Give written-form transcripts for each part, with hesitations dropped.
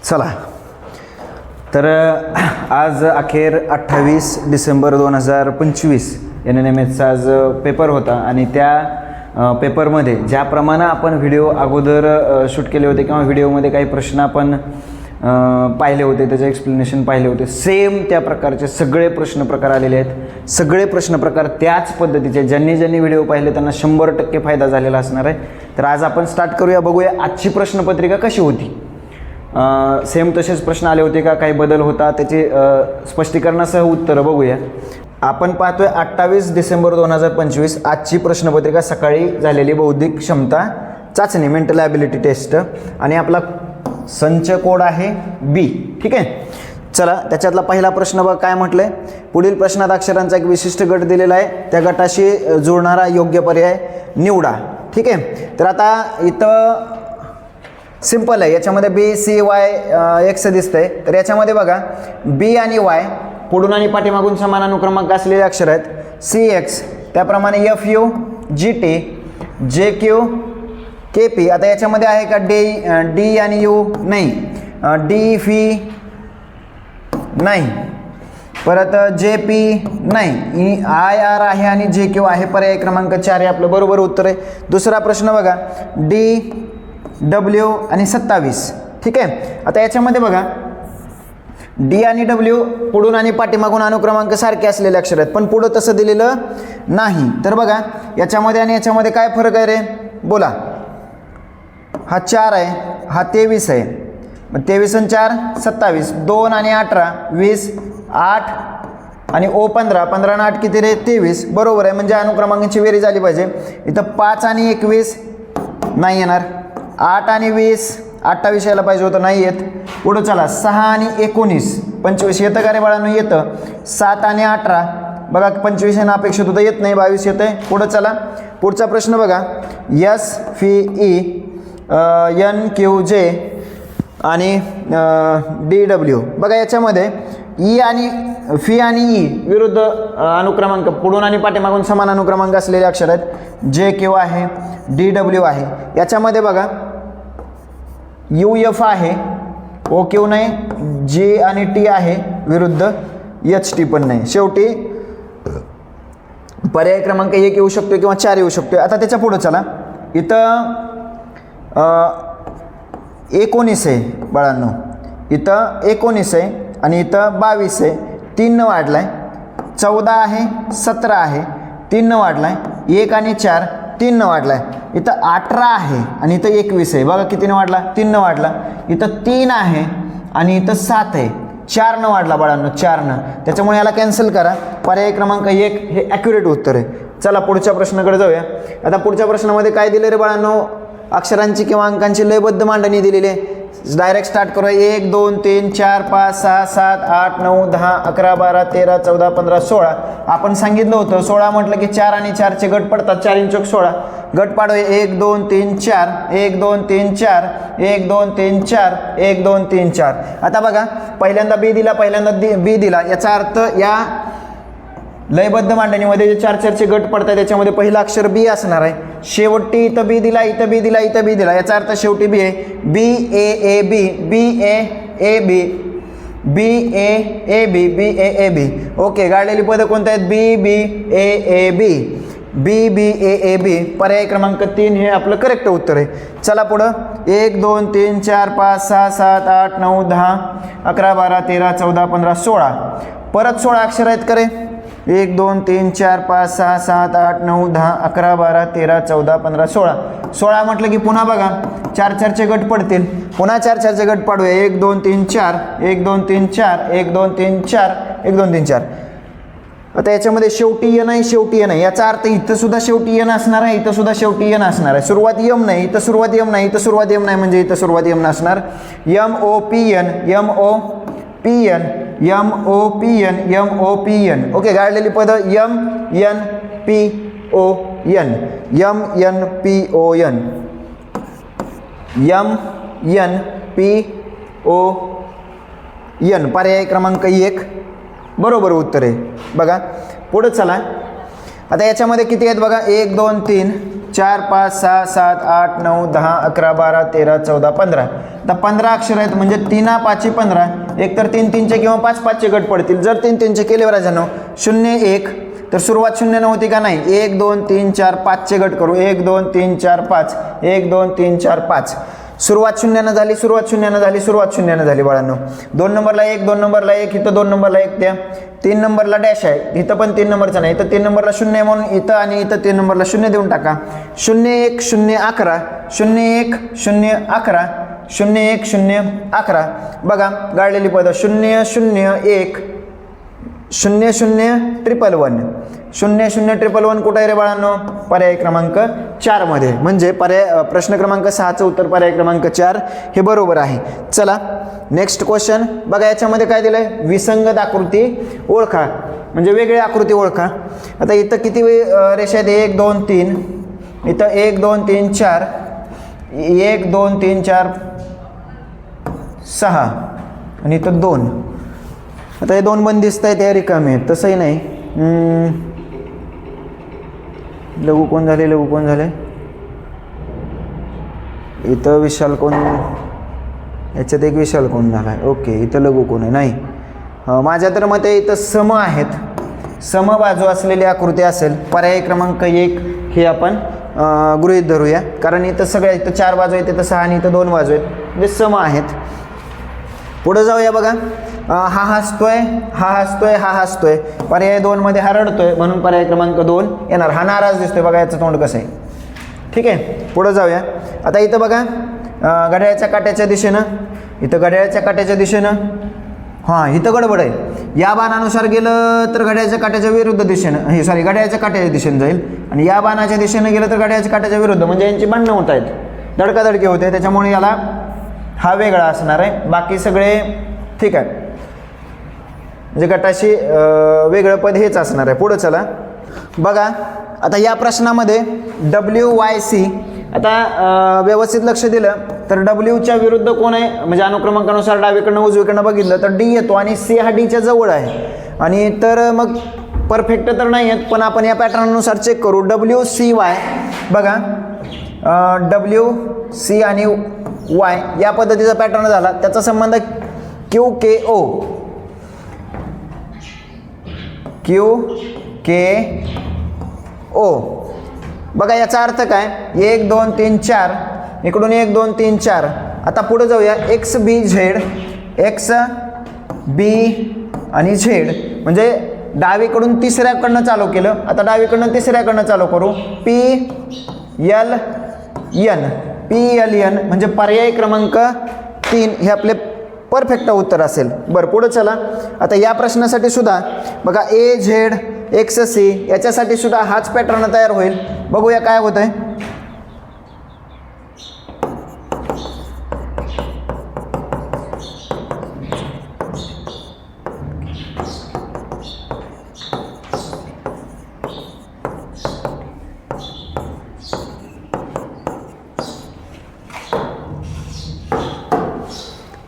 चला तर आज अखेर 28 डिसेंबर 2025 NNMHचा आज पेपर होता आणि त्या पेपरमध्ये ज्याप्रमाणे आपण व्हिडिओ अगोदर शूट केले होते किंवा व्हिडिओमध्ये काही प्रश्न आपण पाहिले होते, त्याचे एक्सप्लेनेशन पाहिले होते, सेम त्या प्रकारचे सगळे प्रश्न प्रकार आलेले आहेत. सगळे प्रश्न प्रकार त्याच पद्धतीचे, ज्यांनी व्हिडिओ पाहिले त्यांना 100% फायदा झालेला असणार आहे. तर आज आपण स्टार्ट करूया, बघूया आजची प्रश्नपत्रिका कशी होती. सेम तसेच प्रश्न आले होते का, काही बदल होता, त्याचे स्पष्टीकरणासह उत्तरं बघूया. आपण पाहतोय 28 डिसेंबर 2025 आजची प्रश्नपत्रिका. सकाळी झालेली बौद्धिक क्षमता चाचणी, मेंटल ॲबिलिटी टेस्ट, आणि आपला संच कोड आहे B. ठीक आहे, चला त्याच्यातला पहिला प्रश्न बघा काय म्हटलंय. पुढील प्रश्नात अक्षरांचा एक विशिष्ट गट दिलेला आहे, त्या गटाशी जुळणारा योग्य पर्याय निवडा. ठीक आहे, तर आता इथं सिंपल आहे, याच्यामध्ये B, C, Y, X दिसतंय. तर याच्यामध्ये बघा B आणि Y पुढून आणि पाठीमागून समान अनुक्रमांक असलेले अक्षर आहेत. CX, त्याप्रमाणे FU, GT, JQ, KP. आता याच्यामध्ये आहे का D आणि U? नाही. D, F नाही, परत JP नाही, IR आहे आणि JQ आहे. पर्याय क्रमांक 4 हे आपलं बरोबर उत्तर आहे. दुसरा प्रश्न बघा D, W आणि 27. ठीक आहे, आता याच्यामध्ये बघा D आणि W पुढून आणि पाठीमागून अनुक्रमांक सारखे असलेले अक्षर आहेत, पण पुढं तसं दिलेलं नाही. तर बघा याच्यामध्ये आणि याच्यामध्ये काय फरक आहे रे, बोला. हा 4 आहे, हा 23 आहे. मग 23 आणि 4 27, 2 आणि 18 20, 8 आणि O 15, 15 आणि 8 किती रे, 23. बरोबर आहे, म्हणजे अनुक्रमांकांची बेरीज झाली पाहिजे. इथं 5 आणि 21 नाही येणार, 8 आणि 20 28 यायला पाहिजे होतं, नाही येत. पुढं चला 6 आणि 19 25 येतं का रे बाळांनो, येतं. 7 आणि 18 बघा 25 येणं अपेक्षित होतं, येत नाही, 22 येतं आहे. पुढं चला पुढचा प्रश्न बघा SFE, NQJ आणि DW. बघा याच्यामध्ये E आणि F आणि E विरुद्ध अनुक्रमांक, पुढून आणि पाठीमागून समान अनुक्रमांक असलेले अक्षर आहेत. JQ आहे, DW आहे. याच्यामध्ये बघा UF आहे, OQ नाही, G आणि T आहे विरुद्ध HT पण नाही. शेवटी पर्याय क्रमांक 1 येऊ शकतो किंवा 4 येऊ शकतो. आता त्याच्या पुढं चला, इथं 19 आहे बाळांनो, इथं 19 आहे आणि इथं 22 आहे. 3 न वाढलाय. 14 आहे, 17 आहे, 3 न वाढलाय. 1 आणि 4 3 न वाढलाय. इथं 18 आहे आणि इथं 21 आहे. बघा कितीनं वाढला, 3 न वाढला. इथं 3 आहे आणि इथं 7 आहे, 4 न वाढला बाळांनो, 4 न. त्याच्यामुळे याला कॅन्सल करा. पर्याय क्रमांक 1 हे ॲक्युरेट उत्तर आहे. चला पुढच्या प्रश्नाकडे जाऊया. आता पुढच्या प्रश्नामध्ये काय दिले रे बाळांनो, अक्षरांची किंवा अंकांची लयबद्ध मांडणी दिलेली आहे. डायरेक्ट स्टार्ट करूया. 1 2 3 4 5 6 7 8 9 10 11 12 13 14 15 16. आपण सांगितलं होतं 16 म्हटलं की 4 आणि 4चे गट पडतात. 4 × 16 गट पाडूया. 1 2 3 4 1 2 3 4 1 2 3 4 1 2 3 4. आता बघा पहिल्यांदा B दिला, पहिल्यांदा B दिला. याचा अर्थ या लयबद्ध मांडणीमध्ये जे 4 गट पडतात त्याच्यामध्ये पहिलं अक्षर B असणार आहे. शेवटी इथं B दिला, इथं B दिला, इथं B दिला. याचा अर्थ शेवटी B आहे. B A A B, B A A B, B A A B, B A A B. Okay, गाळलेली पदं कोणती आहेत, B B A A B, B B A A B. पर्याय क्रमांक 3 हे आपलं करेक्ट उत्तर आहे. चला पुढं 1 2 3 4 5 6 7 8 9 10 11 12 13 14 15 16. परत 16 अक्षर आहेत करे. 1 2 3 4 5 6 7 8 9 10 11 12 13 14 15 16. 16 म्हटलं की पुन्हा बघा 4 गट पडतील. पुन्हा 4 गट पाडूया. 1 2 3 4 1 2 3 4 1 2 3 4 1 2 3 4. आता याच्यामध्ये शेवटी N आहे, शेवटी N आहे. याचा अर्थ इथं सुद्धा शेवटी N असणार आहे, इथं सुद्धा शेवटी N असणार आहे. सुरुवात M नाही, इथं सुरुवात M नाही, इथं सुरुवात M नाही, म्हणजे इथं सुरुवात M नसणार. MOPN, MOPN, MOPN, MOPN. Okay, गाळलेली पदं MNPON, MNPON, MNPON. पर्याय क्रमांक 1 बरोबर उत्तर आहे. बघा पुढं चला. आता याच्यामध्ये किती आहेत बघा, 1 2 3 4 5 6 7 8 9 10 11 12 13 14 15. आता 15 अक्षर आहेत म्हणजे 3 5 15. एक तर 3 3चे किंवा 5 5चे गट पडतील. जर 3 3चे केले बरं जाणं 0 1 तर सुरुवात 0 नव्हती का, नाही. 1 2 3 4 5चे गट करू. 1 2 3 4 5 1 2 3 4 5. सुरुवात 0 झाली, सुरुवात 0 झाली, सुरुवात 0 झाली बाळांनो. 2 नंबरला 1 2 नंबरला 1 इथं 2 नंबरला 1 द्या. 3 नंबरला डॅश आहे, इथं पण 3 नंबरचा नाही, इथं 3 नंबरला 0 आहे म्हणून इथं आणि इथं 3 नंबरला 0 देऊन टाका. 0 1 0 11 0 1 0 11 0 1 0 11. बघा गाळलेली पदं 0 0 1 0 0 111 0 0 111 कुठं आहे रे बाळांनो, पर्याय क्रमांक 4 मध्ये. म्हणजे प्रश्न क्रमांक 6चं उत्तर पर्याय क्रमांक 4 हे बरोबर आहे. चला नेक्स्ट क्वेश्चन बघा. याच्यामध्ये काय दिलंय, विसंगत आकृती ओळखा, म्हणजे वेगळी आकृती ओळखा. आता इथं किती रेषा आहेत, 1 2 3, इथं 1 2 3 4 1 2 3 4 6 आणि इथं 2. आता हे 2 बंदिस्त आहेत, त्या रिकामे आहेत, तसंही नाही. लघु कोण झाले, लघु कोण झाले, इथं विशाल कोण, याच्यात एक विशाल कोण झाला आहे. ओके, इथं लघु कोण आहे, नाही. माझ्या तर मते इथं सम आहेत, सम बाजू असलेली आकृती असेल. पर्याय क्रमांक 1 हे आपण गृहीत धरूया, कारण इथं सगळ्या इथं 4 बाजू आहेत, इथं 6 आणि इथं 2 बाजू आहेत, म्हणजे सम आहेत. पुढे जाऊया बघा. हा हसतोय, हा हसतोय, हा हसतोय. पर्याय 2 मध्ये हा रडतोय म्हणून पर्याय क्रमांक 2 येणार. हा नाराज दिसतोय, बघा याचं तोंड कसं आहे. ठीक आहे, पुढे जाऊया. आता इथं बघा घड्याळाच्या काट्याच्या दिशेनं, इथं घड्याळाच्या काट्याच्या दिशेनं, हां इथं गडबड आहे. या बाणानुसार गेलं तर घड्याळाच्या काट्याच्या विरुद्ध दिशेनं, हे सॉरी घड्याळाच्या काट्याच्या दिशेनं जाईल, आणि या बाणाच्या दिशेनं गेलं तर घड्याळाच्या काट्याच्या विरुद्ध, म्हणजे यांची भांडणं होत आहेत, धडकाधडकी होते, त्याच्यामुळे याला हा वेगळा असणार आहे. बाकी सगळे ठीक आहे, म्हणजे गटाशी वेगळं पद हेच असणार आहे. पुढं चला बघा. आता या प्रश्नामध्ये WYC, आता व्यवस्थित लक्ष दिलं तर डब्ल्यूच्या विरुद्ध कोण आहे, म्हणजे अनुक्रमांकानुसार डावीकडनं उजवीकडनं बघितलं तर डी येतो आणि सी हा डीच्या जवळ आहे. आणि तर मग परफेक्ट तर नाही आहेत, पण आपण या पॅटर्ननुसार चेक करू. WCY बघा, WC आणि Y या पद्धतीचा पॅटर्न झाला. त्याचा संबंध QKO, QKO. बघा याचा अर्थ काय, 1 2 3 4 इकडून 1 2 3 4. आता पुढे जाऊया. XBZ, XB आणि Z, म्हणजे डावीकडून तिसऱ्याकडनं चालू केलं, आता डावीकडनं तिसऱ्याकडनं चालू करू. PLN म्हणजे पर्याय क्रमांक 3 हे आपले परफेक्ट उत्तर असेल. बरं पुढे चला. आता या प्रश्नासाठी सुद्धा बघा AZ XC याच्यासाठी सुद्धा हाच पॅटर्न तयार होईल. बघूया काय होत आहे.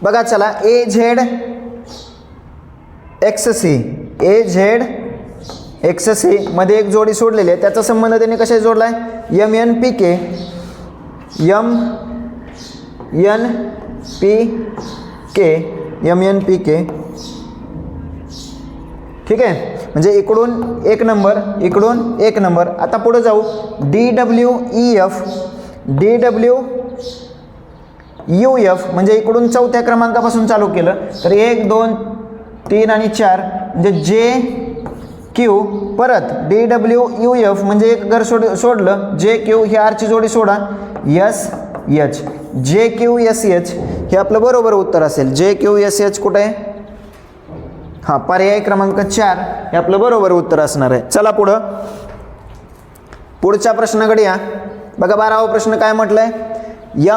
बघा चला, AZ XC मध्ये एक जोडी सोडलेली आहे. त्याचा संबंध त्याने कशाशी जोडला आहे, MNPK. ठीक आहे, म्हणजे इकडून 1 नंबर, इकडून 1 नंबर. आता पुढे जाऊ. DWUF म्हणजे इकडून 4थ्या क्रमांकापासून चालू केलं तर 1 2 3 आणि 4 म्हणजे JQ. परत DWUF म्हणजे एक घर सोडलं, JQ ही आरची जोडी सोडा, SH, JQSH हे आपलं बरोबर उत्तर असेल. JQSH कुठे आहे, हा पर्याय क्रमांक 4 हे आपलं बरोबर उत्तर असणार आहे. चला पुढच्या प्रश्नाकडे या. बघा 12वा प्रश्न काय म्हटलंय,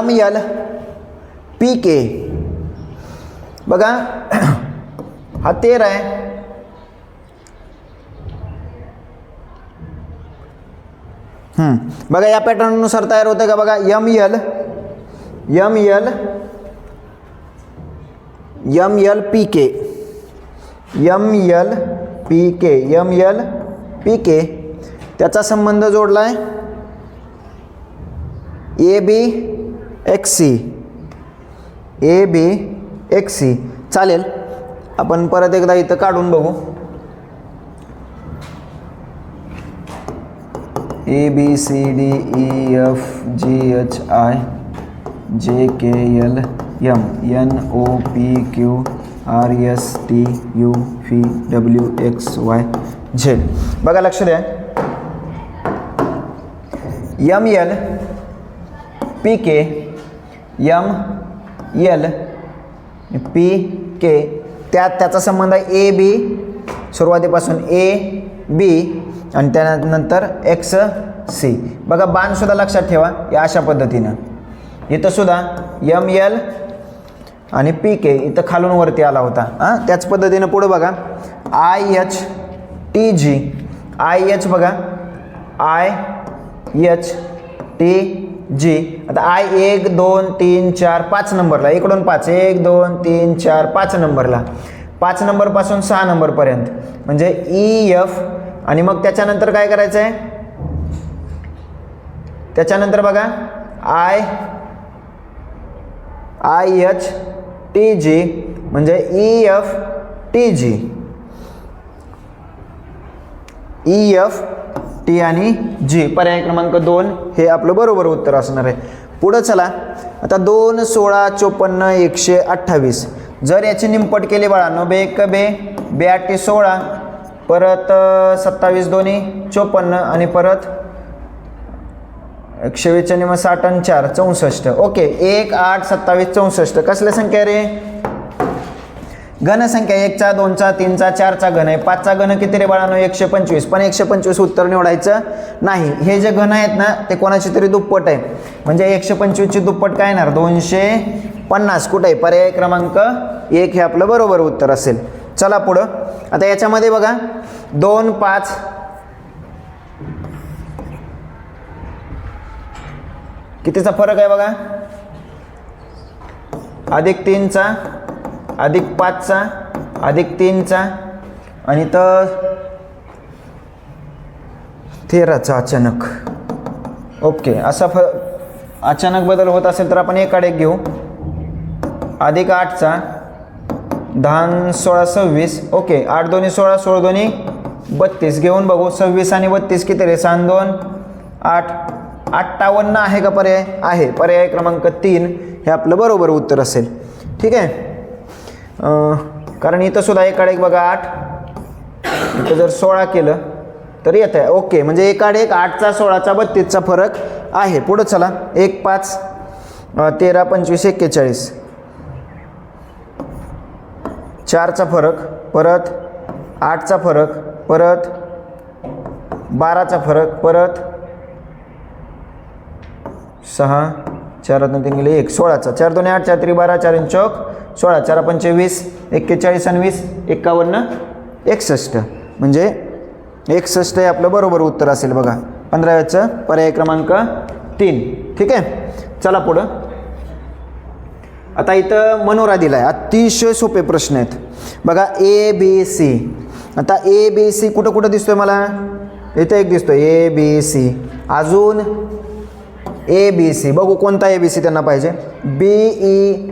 MLPK. बघा हा 13 आहे. बघा या पॅटर्ननुसार तयार होतं का, बघा MLPK. त्याचा संबंध जोडला आहे ABXC, ABXC. चालेल, आपण परत एकदा इथं काढून बघू. ABCDEFGHI JKL MNOPQRSTUVWXYZ. बघा लक्ष द्या. ML PK ML PK त्याचा संबंध आहे AB, सुरुवातीपासून AB आणि त्यानंतर XC. बघा बाण सुद्धा लक्षात ठेवा या अशा पद्धतीनं. इथं सुद्धा ML आणि PK इथं खालून वरती आला होता. त्याच पद्धतीनं पुढे बघा IHTG, IH बघा IHTG. आता I 1 2 3 4 5 नंबरला, इकडून 5 1 2 3 4 5 नंबरला, 5 नंबरपासून 6 नंबरपर्यंत म्हणजे EF. आणि मग त्याच्यानंतर काय करायचं आहे, त्याच्यानंतर बघा IHTG म्हणजे EFTG, EFT आणि G. पर्याय क्रमांक 2 हे आपलं बरोबर उत्तर असणार आहे. पुढं चला. आता 2 16 54 128 जर याची निमपट केली बाळांनो, बे 1 बे 8 16 परत 27 दोन्ही 54 आणि परत 120 आणि मग 60 आणि 4 64. ओके, 1 8 27 64 कसल्या संख्या रे? घनसंख्या. 1चा 2चा 3चा 4चा घन आहे. 5चा घन किती रे बाळांनो? 125. पण 125 उत्तर निवडायचं नाही. हे जे घन आहेत ना ते कोणाची तरी दुप्पट आहे, म्हणजे 125 ची दुप्पट काय येणार? 250. कुठे आहे? पर्याय क्रमांक 1 हे आपलं बरोबर उत्तर असेल. चला पुढं. आता याच्यामध्ये बघा 2 5 कितीचा फरक आहे बघा, अधिक 3चा अधिक 5चा अधिक 3चा आणि तर 13चा अचानक. ओके, असा अचानक बदल होत असेल तर आपण एकाडे घेऊ. अधिक 8चा 10 16 26. ओके, 8 2 16 16 2 32 घेऊन बघू. 26 आणि 32 किती रे? 7 2 8 58 आहे का पर्याय? आहे. पर्याय क्रमांक 3 हे आपलं बरोबर उत्तर असेल. ठीक आहे, कारण इथं सुद्धा एकाडे एक बघा 8, इथं जर 16 केलं तर येत आहे. ओके, म्हणजे एकाडे एक 8चा 16चा 32चा फरक आहे. पुढं चला. 1 5 13 25 41 4चा फरक, परत 8चा फरक, परत 12चा फरक, परत 6 4 3 गेले 1 16चा 4 2 8 4 3 12 4 चौक 16 4 5 20 41 आणि 20 51 61 म्हणजे 61 हे आपलं बरोबर उत्तर असेल बघा. 15चं पर्याय क्रमांक 3. ठीक आहे, चला पुढं. आता इथं मनोरा दिला आहे. अतिशय सोपे प्रश्न आहेत बघा. ABC. आता ABC कुठं कुठं दिसतोय मला? इथं एक दिसतोय ABC. अजून ABC बघू कोणता ABC त्यांना पाहिजे. BFE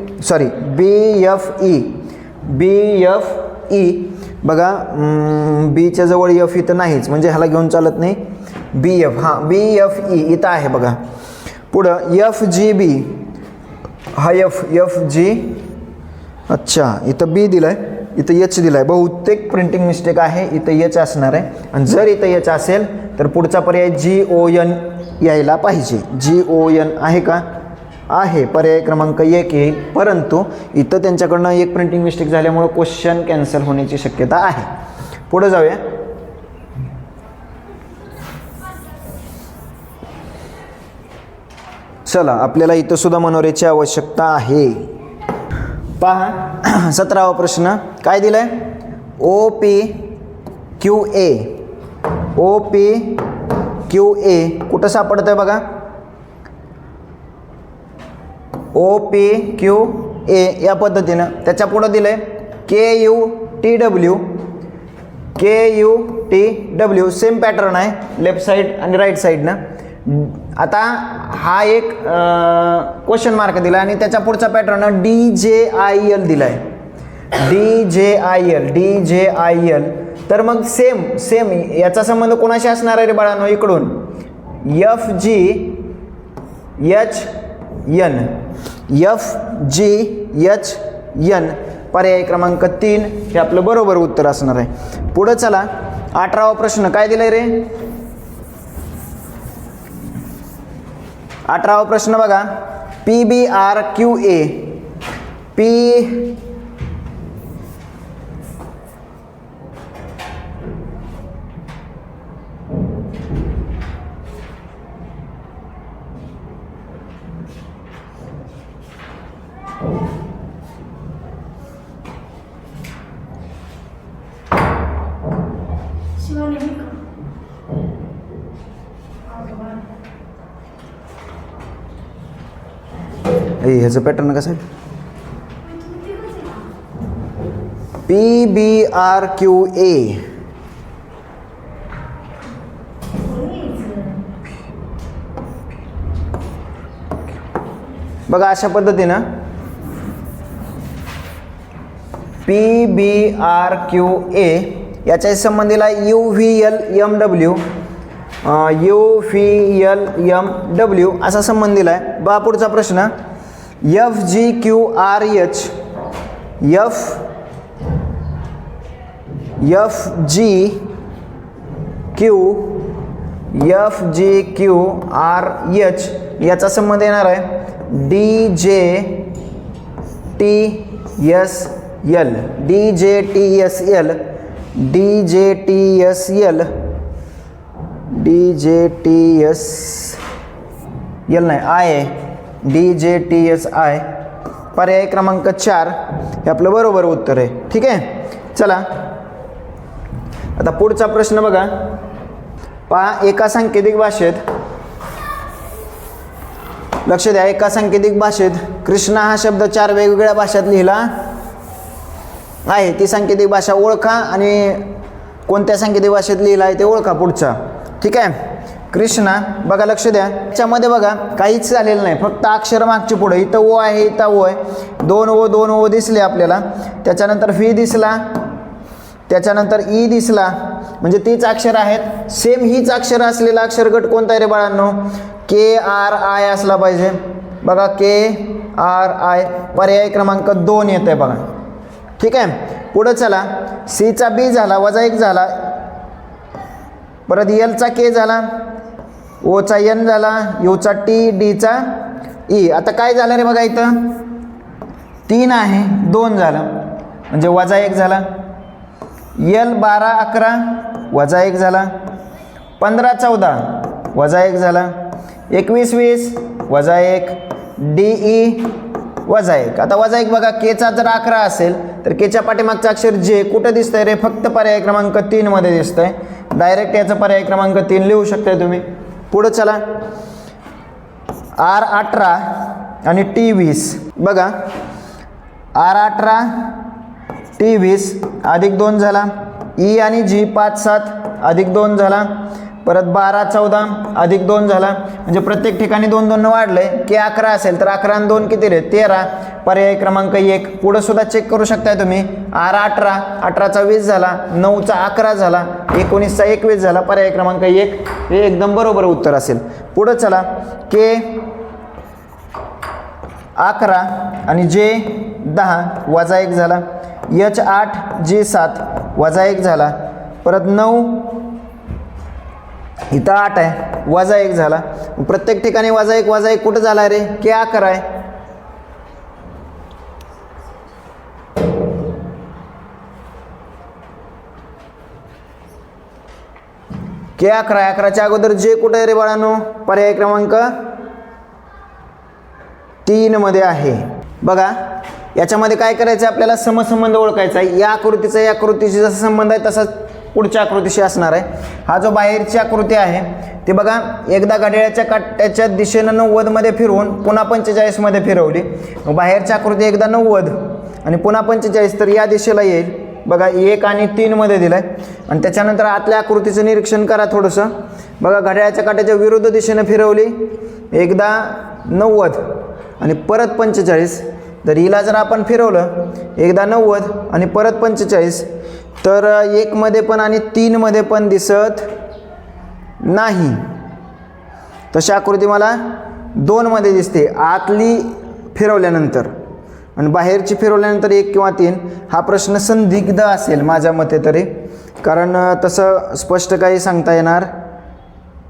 बघा. बीच्या जवळ F इथं नाहीच, म्हणजे ह्याला घेऊन चालत नाही. BF, हां BFE इथं आहे बघा. पुढं FGB, हा FG. अच्छा, इथं B दिलाय, इथं H दिलाय. बहुतेक प्रिंटिंग मिस्टेक आहे, इथं H असणार आहे. आणि जर इथं H असेल तर पुढचा पर्याय GON यायला पाहिजे. GON आहे का? आहे. पर्याय क्रमांक 1 येईल. परंतु इथं त्यांच्याकडनं एक प्रिंटिंग मिस्टेक झाल्यामुळे क्वेश्चन कॅन्सल होण्याची शक्यता आहे. पुढे जाऊया. चला, आपल्याला इथं सुद्धा मनोऱ्याची आवश्यकता आहे. पहा 17वा प्रश्न काय दिलाय? OPQA कुठं सापडतंय बघा. OPQA या पद्धतीनं. त्याच्या पुढं दिलंय KUTW TW सेम पॅटर्न आहे लेफ्ट साईड आणि राईट साईडनं. आता हा एक क्वेश्चन मार्क दिला आणि त्याच्या पुढचा पॅटर्न DJIL दिला आहे. DJIL तर मग सेम याचा संबंध कोणाशी असणार आहे रे बाळांनो? इकडून FGHN पर्याय क्रमांक 3 हे आपलं बरोबर उत्तर असणार आहे. पुढं चला 18वा प्रश्न काय दिलाय रे? 18वा प्रश्न बघा. PBRQA ह्याचं पॅटर्न कसं आहे? PBRQA बघा अशा पद्धतीनं PBRQA याच्या संबंधीला UVLMW असा संबंध दिला आहे. बा पुढचा प्रश्न FGQRH FGQRH याचा संबंध येणार आहे DJTSL नाही DJTSI पर्याय क्रमांक 4 हे आपलं बरोबर उत्तर आहे. ठीक आहे. चला आता पुढचा प्रश्न बघा. पहा एका सांकेतिक भाषेत लक्ष द्या. एका सांकेतिक भाषेत कृष्णा हा शब्द 4 वेगवेगळ्या भाषात लिहिला आहे. ती सांकेतिक भाषा ओळखा आणि कोणत्या सांकेतिक भाषेत लिहिला आहे ते ओळखा. पुढचा ठीक आहे. कृष्णा बघा लक्ष द्या. त्याच्यामध्ये बघा काहीच झालेलं नाही, फक्त अक्षर मागची पुढे. इथं ओ आहे, इथं ओ आहे. 2 ओ दिसले आपल्याला. त्याच्यानंतर व्ही दिसला, त्याच्यानंतर ई दिसला, म्हणजे तीच अक्षर आहेत. सेम हीच अक्षर असलेला अक्षरगट कोणता आहे रे बाळांनो? KRI असला पाहिजे. बघा KRI पर्याय क्रमांक 2 येत आहे बघा. ठीक आहे. पुढं चला. सीचा B झाला, -1 झाला. परत Lचा K झाला, ओचा N झाला, Uचा T, Dचा E. आता काय झालं रे बघा, इथं 3 आहे, 2 झालं म्हणजे -1 झाला. L 12 11 -1 झाला. 15 14 -1 झाला. 21 20 -1. DE -1. आता -1 बघा. Kचा जर 11 असेल तर Kच्या पाठीमागचं अक्षर J कुठं दिसतंय रे? फक्त पर्याय क्रमांक 3 मध्ये दिसतंय. डायरेक्ट याचा पर्याय क्रमांक 3 लिहू शकताय तुम्ही. पुढं चला. R18 आणि T20 बघा. R18 T20 +2 झाला. E आणि G 5 7 +2 झाला. परत 12 14 +2 झाला. म्हणजे प्रत्येक ठिकाणी 2 वाढलंय. K 11 असेल तर 11 आणि 2 किती रे? 13. पर्याय क्रमांक 1. पुढं सुद्धा चेक करू शकताय तुम्ही. R18 18चा 20 झाला, 9चा 11 झाला, 19चा 21 झाला. पर्याय क्रमांक 1 हे एकदम बरोबर उत्तर असेल. पुढं चला. K 11 आणि J 10 -1 झाला. H 8 G 7 -1 झाला. परत 9 इथं 8 आहे, -1 झाला. प्रत्येक ठिकाणी -1 कुठं झाला रे? K 11 आहे. K 11 11च्या अगोदर J कुठं आहे रे बाळांनो? पर्याय क्रमांक 3 मध्ये आहे. बघा याच्यामध्ये काय करायचं आपल्याला? समसंबंध ओळखायचा आहे. या आकृतीचा या आकृतीशी जसा संबंध आहे तसाच पुढच्या आकृतीशी असणार आहे. हा जो बाहेरची आकृती आहे ते बघा, एकदा घड्याळाच्या काट्याच्या दिशेनं 90 मध्ये फिरवून पुन्हा 45 मध्ये फिरवली. बाहेरची आकृती एकदा 90 आणि पुन्हा 45 तर या दिशेला येईल. बघा 1 आणि 3 मध्ये दिलं आहे. आणि त्याच्यानंतर आतल्या आकृतीचं निरीक्षण करा थोडंसं. बघा घड्याळाच्या काट्याच्या विरुद्ध दिशेने फिरवली, एकदा 90 आणि परत 45. तर हिला जर आपण फिरवलं एकदा 90 आणि परत 45, तर 1 मध्ये पण आणि 3 मध्ये पण दिसत नाही. तशी आकृती मला 2 मध्ये दिसते, आतली फिरवल्यानंतर आणि बाहेरची फिरवल्यानंतर 1 किंवा 3. हा प्रश्न संदिग्ध असेल माझ्या मते तरी, कारण तसं स्पष्ट काही सांगता येणार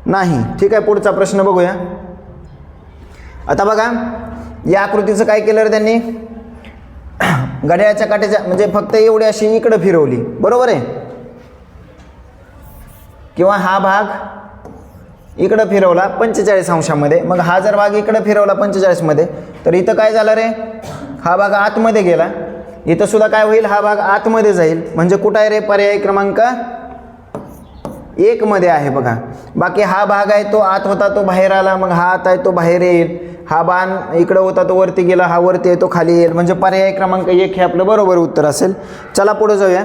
नाही. ठीक आहे, पुढचा प्रश्न बघूया. आता बघा या आकृतीचं काय केलं रे त्यांनी, घड्याळाच्या काट्याच्या म्हणजे फक्त एवढी अशी इकडं फिरवली, बरोबर आहे, किंवा हा भाग इकडं फिरवला 45 अंशामध्ये. मग हा जर भाग इकडं फिरवला 45 मध्ये, तर इथं काय झालं रे, हा भाग आतमध्ये गेला. इथं सुद्धा काय होईल, हा भाग आतमध्ये जाईल. म्हणजे कुठं आहे रे, पर्याय क्रमांक 1 मध्ये आहे. बघा बाकी हा भाग आहे तो आत होता तो बाहेर आला, मग हा आत आहे तो बाहेर येईल. हा बाण इकडं होता तो वरती गेला, हा वरती आहे तो खाली येईल. म्हणजे पर्याय क्रमांक 1 हे आपलं बरोबर उत्तर असेल. चला पुढे जाऊया.